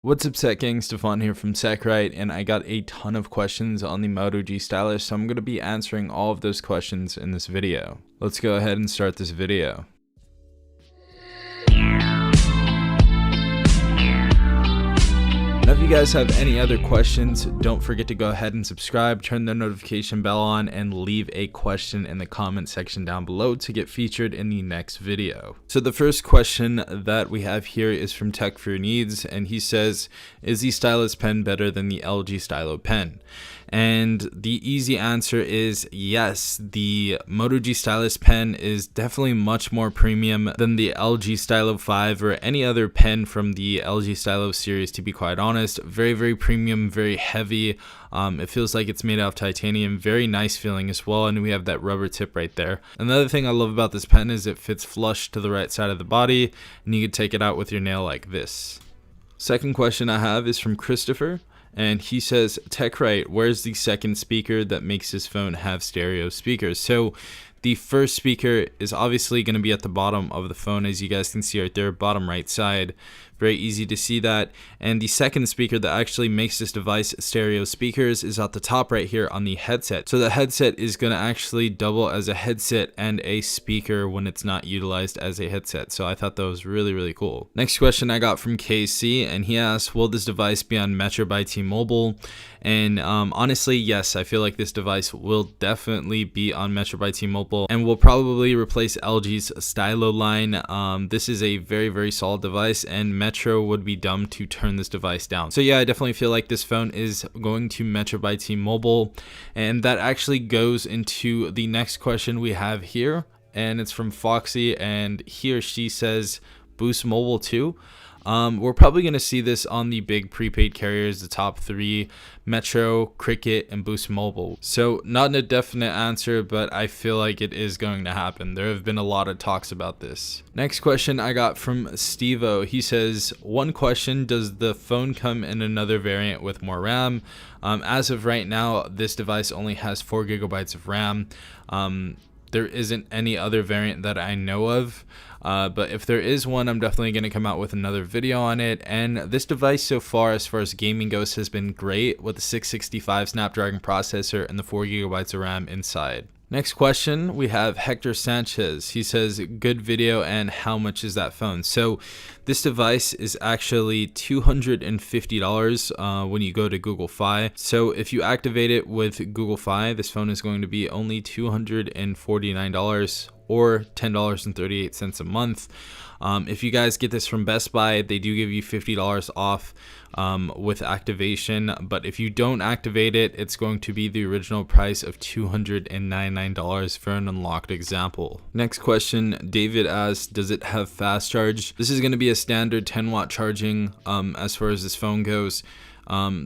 What's up, Tech Gang? Stefan here from TechRight, and I got a ton of questions on the Moto G Stylus, so I'm going to be answering all of those questions in this video. Let's go ahead and start this video. Now, if you guys have any other questions, don't forget to go ahead and subscribe, turn the notification bell on, and leave a question in the comment section down below to get featured in the next video. So the first question that we have here is from Tech for Your Needs, and he says, is the stylus pen better than the LG Stylo pen? And the easy answer is yes. The Moto G Stylus pen is definitely much more premium than the LG Stylo 5 or any other pen from the LG Stylo series, to be quite honest. Very premium, very heavy. It feels like it's made out of titanium, very nice feeling as well, and we have that rubber tip right there. Another thing I love about this pen is it fits flush to the right side of the body, and you can take it out with your nail like this. Second question I have is from Christopher. And he says, TechRight, where's the second speaker that makes this phone have stereo speakers? So the first speaker is obviously going to be at the bottom of the phone, as you guys can see right there, bottom right side. Very easy to see that. And the second speaker that actually makes this device stereo speakers is at the top right here on the headset. So the headset is going to actually double as a headset and a speaker when it's not utilized as a headset. So I thought that was really cool. Next question I got from KC, and he asked, will this device be on Metro by T-Mobile? And honestly, yes, I feel like this device will definitely be on Metro by T-Mobile and will probably replace LG's Stylo line. This is a very solid device, and Metro would be dumb to turn this device down. So yeah, I definitely feel like this phone is going to Metro by T-Mobile, and that actually goes into the next question we have here, and it's from Foxy, and he or she says, Boost Mobile too? We're probably going to see this on the big prepaid carriers, the top three, Metro, Cricket, and Boost Mobile. So not a definite answer, but I feel like it is going to happen. There have been a lot of talks about this. Next question I got from Stevo. He says, one question, does the phone come in another variant with more RAM? As of right now, this device only has 4 GB of RAM. There isn't any other variant that I know of, but if there is one, I'm definitely going to come out with another video on it. And this device so far, as far as gaming goes, has been great with the 665 Snapdragon processor and the 4 GB of RAM inside. Next question, we have Hector Sanchez. He says, good video, and how much is that phone? So this device is actually $250 when you go to Google Fi. So if you activate it with Google Fi, this phone is going to be only $249 or $10.38 a month. If you guys get this from Best Buy, they do give you $50 off with activation, but if you don't activate it, it's going to be the original price of $299 for an unlocked example. Next question, David asks, does it have fast charge? This is going to be a standard 10-watt charging as far as this phone goes.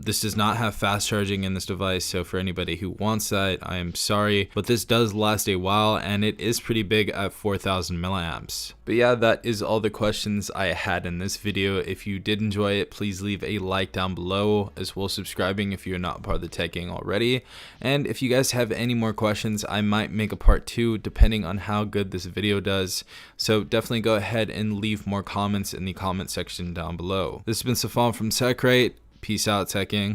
This does not have fast charging in this device, so for anybody who wants that, I am sorry, but this does last a while, and it is pretty big at 4,000 milliamps. But yeah, that is all the questions I had in this video. If you did enjoy it, please leave a like down below, as well as subscribing if you're not part of the Tech Gang already. And if you guys have any more questions, I might make a part 2 depending on how good this video does. So definitely go ahead and leave more comments in the comment section down below. This has been Stefan from TechRight. Peace out, Tech Gang.